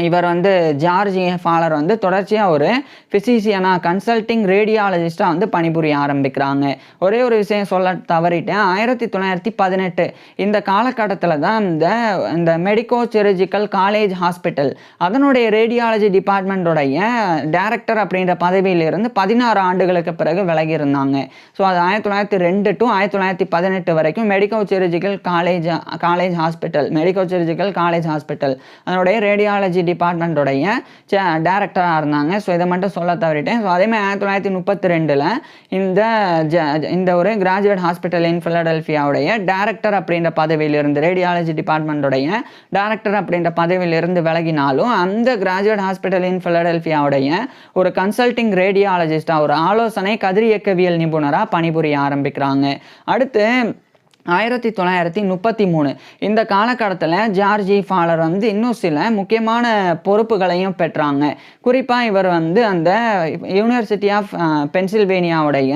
இவர் வந்து ஜார்ஜ் இ ஃபாலர் வந்து தொடர்ச்சியாக ஒரு ஃபிசிஷியனாக கன்சல்டிங் ரேடியாலஜிஸ்டாக வந்து பணிபுரிய ஆரம்பிக்கிறாங்க. ஒரே ஒரு விஷயம் சொல்ல தவறிட்டேன். 1918 இந்த காலகட்டத்தில் தான் இந்த மெடிக்கோ சிர்ஜிக்கல் காலேஜ் ஹாஸ்பிட்டல் அதனுடைய ரேடியாலஜி டிபார்ட்மெண்ட்டோடைய டைரக்டர் அப்படின்ற பதவியிலிருந்து 16 ஆண்டுகளுக்கு பிறகு விலகி இருந்தாங்க. ஸோ அது 1902 to 1918 வரைக்கும் மெடிக்கோ சிர்ஜிக்கல் காலேஜ் ஹாஸ்பிட்டல் அதனுடைய ரேடியாலஜி டிபார்ட்மெண்ட்டோடைய டைரக்டராக இருந்தாங்க. ஸோ இதை மட்டும் சொல்ல தவறிட்டேன். ஸோ அதேமாதிரி 1932 இந்த ஒரு கிராஜுவேட் ஹாஸ்பிட்டல் இன் ஃபிலடெல்ஃபியாவுடைய டைரக்டர் அப்படின்ற பதவியிலிருந்து ரேடியாலஜி டிபார்ட்மெண்ட்டோடைய டைரக்டர் அப்படின்ற பதவியிலிருந்து விலகினாலும் அந்த கிராஜுவேட் ஹாஸ்பிட்டல் இன் ஃபிலடெல்ஃபியாவுடைய ஒரு கன்சல்டிங் ரேடியாலஜிஸ்டாக ஒரு ஆலோசனை கதிரியக்கவியல் நிபுணராக பணிபுரிய ஆரம்பிக்கிறாங்க. அடுத்து 1933 இந்த காலகட்டத்தில் ஜார்ஜ் இ ஃபாலர் வந்து இன்னும் சில முக்கியமான பொறுப்புகளையும் பெற்றாங்க. குறிப்பாக இவர் வந்து அந்த யூனிவர்சிட்டி ஆஃப் பென்சில்வேனியாவுடைய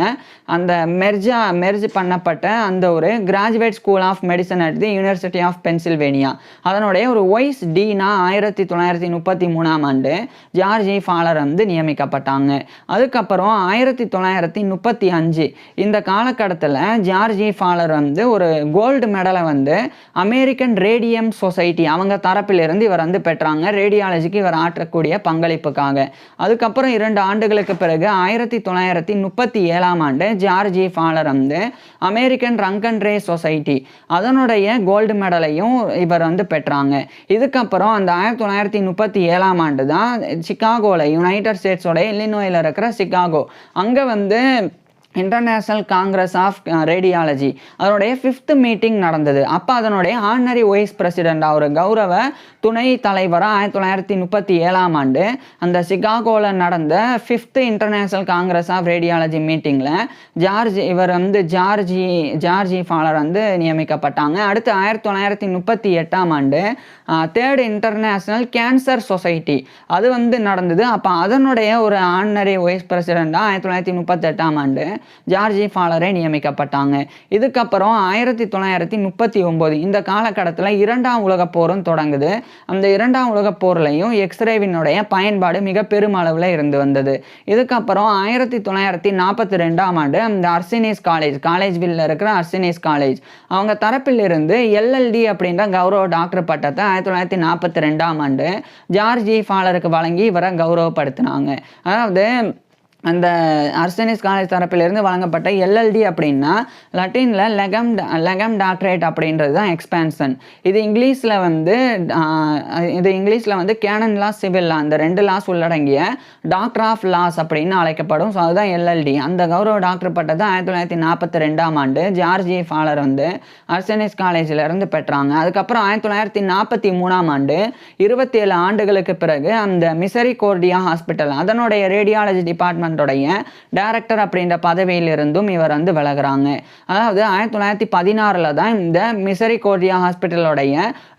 அந்த மெர்ஜ் பண்ணப்பட்ட அந்த ஒரு graduate school of medicine at the university of Pennsylvania அதனுடைய ஒரு வைஸ் டீனா 1933ஆம் ஆண்டு ஜார்ஜ் இ ஃபாலர் வந்து நியமிக்கப்பட்டாங்க. அதுக்கப்புறம் 1935 இந்த காலகட்டத்தில் ஜார்ஜ் இ ஃபாலர் வந்து ஒரு கோல்டு மெடலை வந்து அமெரிக்கன் ரேடியம் சொசைட்டி அவங்க தரப்பிலிருந்து இவர் வந்து பெற்றாங்க. ரேடியாலஜிக்கு இவர் ஆற்றக்கூடிய பங்களிப்புக்காக. அதுக்கப்புறம் 2 ஆண்டுகளுக்கு பிறகு 1937ஆம் ஆண்டு ஜார்ஜ் இ ஃபாலர் வந்து அமெரிக்கன் ரங்கன் ரே சொசைட்டி அதனுடைய கோல்டு மெடலையும் இவர் வந்து பெற்றாங்க. இதுக்கப்புறம் அந்த 1937ஆம் ஆண்டு தான் சிகாகோவில் யுனைடெட் ஸ்டேட்ஸோட இல்லினாய்ஸில் இருக்கிற சிகாகோ அங்கே வந்து இன்டர்நேஷ்னல் காங்கிரஸ் ஆஃப் ரேடியாலஜி அதனுடைய 5th மீட்டிங் நடந்தது. அப்போ அதனுடைய ஆனரி வைஸ் பிரசிடெண்டாக ஒரு கௌரவ துணை தலைவராக 1937ஆம் ஆண்டு அந்த சிகாகோவில் நடந்த 5th international Congress of radiology மீட்டிங்கில் இவர் வந்து ஜார்ஜ் இ ஃபாலர் வந்து நியமிக்கப்பட்டாங்க. அடுத்து 1938ஆம் ஆண்டு 3rd இன்டர்நேஷ்னல் கேன்சர் சொசைட்டி அது வந்து நடந்தது. அப்போ அதனுடைய ஒரு ஆனரி வைஸ் பிரசிடெண்டாக 1938ஆம் ஆண்டு ஜார்ஜ் இ ஃபாலரே நியமிக்கப்பட்டாங்க. இதுக்கப்புறம் 1939 இந்த காலகட்டத்தில் 2ஆம் உலகப் போரும் தொடங்குது. அந்த 2ஆம் உலகப் போர்லையும் எக்ஸ்ரேவினுடைய பயன்பாடு மிக பெருமளவில் இருந்து வந்தது. இதுக்கப்புறம் 1942ஆம் ஆண்டு அந்த அர்சினிஸ் காலேஜ்வில் இருக்கிற அர்சினிஸ் காலேஜ் அவங்க தரப்பிலிருந்து LLD அப்படின்ற கௌரவ டாக்டர் பட்டத்தை 1942ஆம் ஆண்டு ஜார்ஜ் இ ஃபாலருக்கு வழங்கி இவரை கௌரவப்படுத்தினாங்க. அதாவது அந்த அர்சனிஸ் காலேஜ் தரப்பிலிருந்து வழங்கப்பட்ட எல்எல்டி அப்படின்னா லட்டினில் லெகம் டாக்டரேட் அப்படின்றது தான் எக்ஸ்பேன்ஷன். இது இங்கிலீஷில் வந்து கேனன் லா, சிவில் லா, அந்த 2 லாஸ் உள்ளடங்கிய டாக்டர் ஆஃப் லாஸ் அப்படின்னு அழைக்கப்படும். ஸோ அதுதான் எல்எல்டி. அந்த கௌரவ டாக்டர் பட்டத்தை 1942ஆம் ஆண்டு ஜார்ஜ் ஜி ஃபாலர் வந்து அர்சனிஸ் காலேஜிலிருந்து பெற்றாங்க. அதுக்கப்புறம் 1943ஆம் ஆண்டு 27 ஆண்டுகளுக்கு பிறகு அந்த மிசரிகோர்டியா ஹாஸ்பிட்டல் அதனுடைய ரேடியாலஜி டிபார்ட்மெண்ட் டைரக்டர் அப்படின்ற பதவியில் இருந்தும் இவர் வந்து விலகுறாங்க. அதாவது 1916 தான் இந்த மிசரிகோர்டியா ஹாஸ்பிட்டலோடைய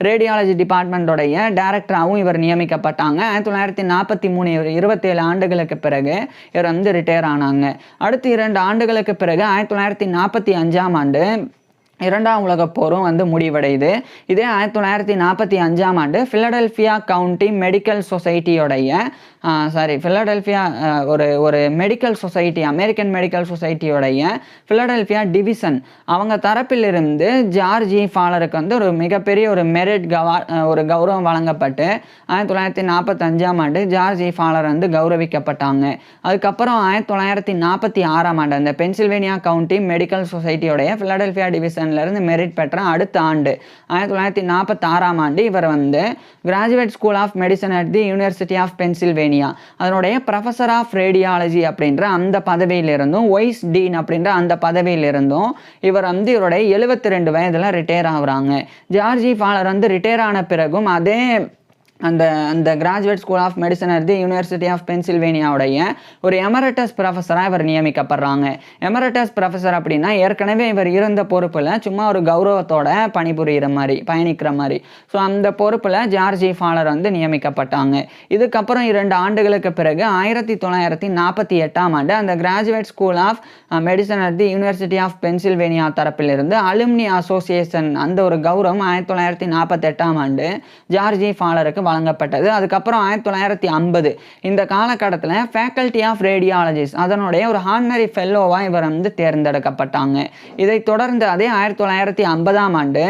ரேடியாலஜி டிபார்ட்மெண்டோடைய டைரக்டராகவும் இவர் நியமிக்கப்பட்டாங்க. 1943 27 ஆண்டுகளுக்கு பிறகு இவர் வந்து ரிட்டையர் ஆனாங்க. அடுத்து 2 ஆண்டுகளுக்கு பிறகு 1945ஆம் ஆண்டு 2ஆம் உலகப் போரும் வந்து முடிவடையுது. இதே 1945ஆம் ஆண்டு பிலடெல்பியா கவுண்டி மெடிக்கல் சொசைட்டியோடைய பிலடெல்பியா ஒரு மெடிக்கல் சொசைட்டி, அமெரிக்கன் மெடிக்கல் சொசைட்டியோடைய பிலடெல்பியா டிவிஷன் அவங்க தரப்பிலிருந்து ஜார்ஜ் ஜி ஃபாலருக்கு வந்து ஒரு மிகப்பெரிய ஒரு மெரிட் ஒரு கௌரவம் வழங்கப்பட்டு 1945ஆம் ஆண்டு ஜார்ஜ் ஜி ஃபாலர் வந்து கௌரவிக்கப்பட்டாங்க. அதுக்கப்புறம் 1946ஆம் ஆண்டு அந்த பென்சில்வேனியா கவுண்டி மெடிக்கல் சொசைட்டியோடைய பிலடெல்பியா டிவிஷன்லேருந்து மெரிட் பெற்ற அடுத்த ஆண்டு 1946ஆம் ஆண்டு இவர் வந்து graduate school of medicine at the university of Pennsylvania அதனுடைய ப்ரொஃபஸர் ஆஃப் ரேடியாலஜி அப்படின்ற அந்த பதவியிலிருந்தும் வைஸ் டீன் அப்படின்ற அந்த பதவியிலிருந்தும் இவர் வந்து இவருடைய 72 வயதில் ரிட்டையர் ஆகுறாங்க. ஜார்ஜ் ஜி ஃபாலர் வந்து ரிட்டையர் ஆன பிறகும் அதே அந்த graduate school of medicine at the university of பென்சில்வேனியாவுடைய ஒரு எமரட்டஸ் ப்ரொஃபஸராக இவர் நியமிக்கப்படுறாங்க. எமரட்டஸ் ப்ரொஃபஸர் அப்படின்னா ஏற்கனவே இவர் இருந்த பொறுப்பில் சும்மா ஒரு கௌரவத்தோட பயணிக்கிற மாதிரி. ஸோ அந்த பொறுப்பில் ஜார்ஜ் ஜி ஃபாலர் வந்து நியமிக்கப்பட்டாங்க. இதுக்கப்புறம் 2 ஆண்டுகளுக்கு பிறகு 1948ஆம் ஆண்டு அந்த graduate school of medicine at the university of Pennsylvania தரப்பிலிருந்து அலுமினி அசோசியேஷன் அந்த ஒரு கௌரவம் 1948ஆம் ஆண்டு ஜார்ஜ் ஜி ஃபாலருக்கு வழங்கப்பட்டது. அதுக்கப்புறம் 1950 இந்த காலகட்டத்தில் ஃபேக்கல்டி ஆஃப் ரேடியாலஜிஸ்ட் அதனுடைய ஒரு ஹானரி ஃபெல்லோவாக இவர் வந்து தேர்ந்தெடுக்கப்பட்டாங்க. இதைத் தொடர்ந்து அதே 1950ஆம் ஆண்டு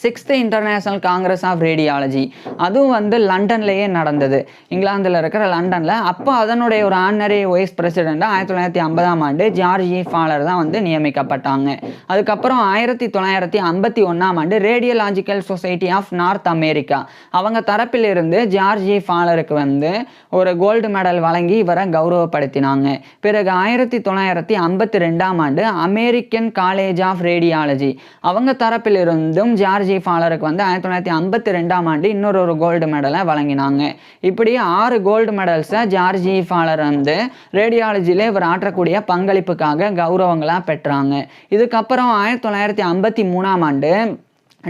6th international congress of radiology அதுவும் வந்து லண்டன்லேயே நடந்தது, இங்கிலாந்தில் இருக்கிற லண்டனில். அப்போ அதனுடைய ஒரு ஆனரி வைஸ் பிரசிடெண்ட்டாக 1950ஆம் ஆண்டு ஜார்ஜ் ஜி ஃபாலர் தான் வந்து நியமிக்கப்பட்டாங்க. அதுக்கப்புறம் 1951ஆம் ஆண்டு radiological society of north America அவங்க தரப்பிலிருந்து ஜார்ஜ் ஜி ஃபாலருக்கு வந்து ஒரு கோல்டு மெடல் வழங்கி இவரை கௌரவப்படுத்தினாங்க. பிறகு 1952ஆம் ஆண்டு அமெரிக்கன் காலேஜ் ஆஃப் ரேடியாலஜி அவங்க தரப்பிலிருந்தும் ஜார்ஜ் ஜி ஃபாலருக்கு வந்து 1952ஆம் ஆண்டு இன்னொரு கோல்டு மெடலை வழங்கினாங்க. இப்படி 6 கோல்டு மெடல்ஸை ஜார்ஜ் ஜி ஃபாலர் வந்து ரேடியாலஜியில் இவர் ஆற்றக்கூடிய பங்களிப்புக்காக கௌரவங்களாக பெற்றாங்க. இதுக்கப்புறம் 1953ஆம் ஆண்டு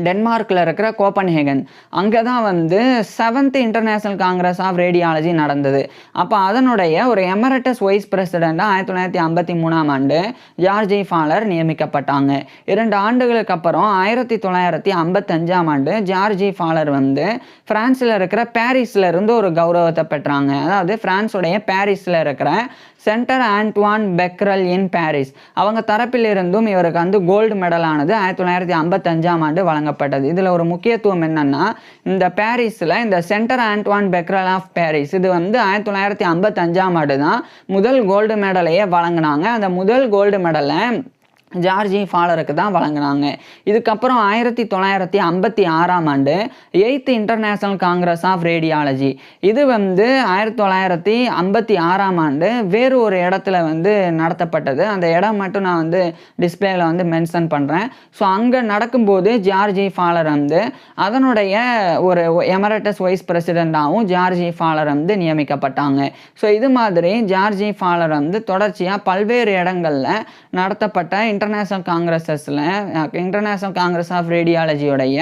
டென்மார்க்கில் இருக்கிற கோப்பன்ஹேகன் அங்கே தான் வந்து 7th international congress of radiology நடந்தது. அப்போ அதனுடைய ஒரு எமரட்டஸ் வைஸ் பிரசிடெண்ட்டாக 1953ஆம் ஆண்டு ஜார்ஜ் ஜி ஃபாலர் நியமிக்கப்பட்டாங்க. 2 ஆண்டுகளுக்கு அப்புறம் 1955ஆம் ஆண்டு ஜார்ஜ் ஜி ஃபாலர் வந்து பிரான்ஸில் இருக்கிற பாரிஸில் இருந்து ஒரு கௌரவத்தை பெற்றாங்க. அதாவது பிரான்ஸுடைய பாரிஸில் இருக்கிற சென்டர் ஆண்ட்வான் பெக்ரல் இன் பாரிஸ் அவங்க தரப்பிலிருந்தும் இவருக்கு வந்து கோல்டு மெடலானது 1955ஆம் ஆண்டு வழங்கப்பட்டது. இதில் ஒரு முக்கியத்துவம் என்னன்னா இந்த பாரிஸில் இந்த சென்டர் ஆண்ட்வான் பெக்ரல் ஆஃப் பாரிஸ் இது வந்து 1955ஆம் ஆண்டு தான் முதல் கோல்டு மெடலையே வழங்கினாங்க. அந்த முதல் கோல்டு மெடலை ஜார்ஜ் ஜி ஃபாலருக்கு தான் வழங்கினாங்க. இதுக்கப்புறம் 1956ஆம் ஆண்டு 8th international congress of radiology இது வந்து 1956ஆம் ஆண்டு வேறு ஒரு இடத்துல வந்து நடத்தப்பட்டது. அந்த இடம் மட்டும் நான் வந்து டிஸ்பிளேல வந்து மென்ஷன் பண்ணுறேன். ஸோ அங்கே நடக்கும்போது ஜார்ஜ் ஜி ஃபாலர் வந்து அதனுடைய ஒரு எமரட்டஸ் வைஸ் பிரசிடெண்ட்டாகவும் ஜார்ஜ் ஜி ஃபாலர் வந்து நியமிக்கப்பட்டாங்க. ஸோ இது மாதிரி ஜார்ஜ் ஜி ஃபாலர் வந்து தொடர்ச்சியாக பல்வேறு இடங்களில் நடத்தப்பட்ட இன்டர்நேஷனல் காங்கிரஸ் ஆஃப் ரேடியாலஜியோடைய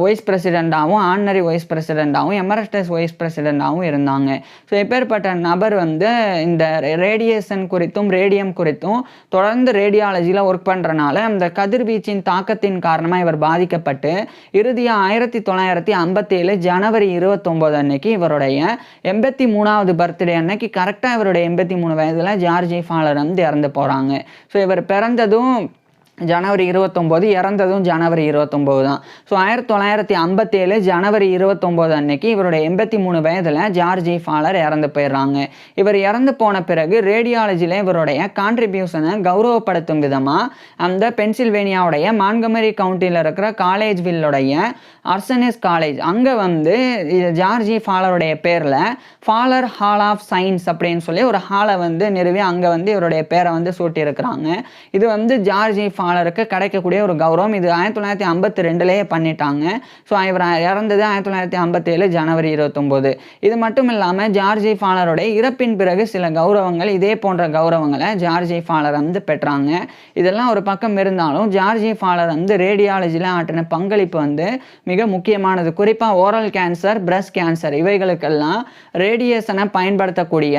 வைஸ் பிரசிடெண்ட்டாகவும் ஆனரி வைஸ் பிரசிடெண்ட்டாகவும் எமரட்டஸ் வைஸ் பிரசிடெண்ட்டாகவும் இருந்தாங்க. ஸோ இப்பேற்பட்ட நபர் வந்து இந்த ரேடியேஷன் குறித்தும் ரேடியம் குறித்தும் தொடர்ந்து ரேடியாலஜியில் ஒர்க் பண்ணுறனால அந்த கதிர்வீச்சின் தாக்கத்தின் காரணமாக இவர் பாதிக்கப்பட்டு இறுதியாக 1957 ஜனவரி 29 அன்னைக்கு இவருடைய 83வது பர்த்டே அன்னைக்கு கரெக்டாக இவருடைய 83 வயதில் ஜார்ஜ் ஜி ஃபாலர் வந்து இறந்து போகிறாங்க. ஸோ இவர் பிறந்ததும் ஜனவரி 29, இறந்ததும் ஜனவரி 29 தான். ஸோ 1957 ஜனவரி 29 அன்னைக்கு இவருடைய 83 வயதில் ஜார்ஜ் ஃபாலர் இறந்து போயிடுறாங்க. இவர் இறந்து போன பிறகு ரேடியாலஜியில் இவருடைய கான்ட்ரிபியூஷனை கௌரவப்படுத்தும் விதமாக அந்த பென்சில்வேனியாவுடைய மான்கமரி கவுண்டியில் இருக்கிற காலேஜ்வில்லுடைய அர்சனிஸ் காலேஜ் அங்கே வந்து ஜார்ஜ் ஃபாலருடைய பேரில் ஃபாலர் ஹால் ஆஃப் சயின்ஸ் அப்படின்னு சொல்லி ஒரு ஹாலை வந்து நிறுவி அங்கே வந்து இவருடைய பேரை வந்து சூட்டியிருக்கிறாங்க. இது வந்து ஜார்ஜ் ஃபாலருக்கு கிடைக்கக்கூடிய ஒரு கௌரவம். இது 1952லேயே பண்ணிட்டாங்க. ஸோ இவர் இறந்தது 1957 ஜனவரி 29. இது மட்டும் இல்லாமல் ஜார்ஜ் ஃபாலருடைய இறப்பின் பிறகு சில கௌரவங்கள் இதே போன்ற கௌரவங்களை ஜார்ஜ் ஃபாலர் வந்து பெற்றாங்க. இதெல்லாம் ஒரு பக்கம் இருந்தாலும் ஜார்ஜ் ஃபாலர் வந்து ரேடியாலஜியில் ஆற்றின பங்களிப்பு வந்து மிக முக்கியமானது. குறிப்பாக ஓரல் கேன்சர், பிரஸ்ட் கேன்சர் இவைகளுக்கெல்லாம் ரேடியேஷனை பயன்படுத்தக்கூடிய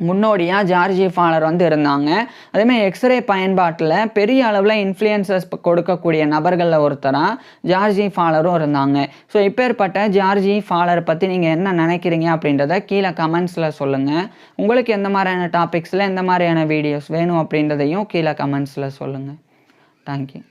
முன்னோடியாக ஜார்ஜ் ஃபாலர் வந்து இருந்தாங்க. அதேமாதிரி எக்ஸ்ரே பயன்பாட்டில் பெரிய அளவில் இன்ஃப்ளூயன்சஸ் கொடுக்கக்கூடிய நபர்களில் ஒருத்தராக ஜார்ஜ் ஃபாலரும் இருந்தாங்க. ஸோ இப்பேற்பட்ட ஜார்ஜ் ஃபாலர் பற்றி நீங்கள் என்ன நினைக்கிறீங்க அப்படின்றத கீழே கமெண்ட்ஸில் சொல்லுங்கள். உங்களுக்கு எந்த மாதிரியான டாபிக்ஸில் எந்த மாதிரியான வீடியோஸ் வேணும் அப்படின்றதையும் கீழே கமெண்ட்ஸில் சொல்லுங்கள். தேங்க்யூ.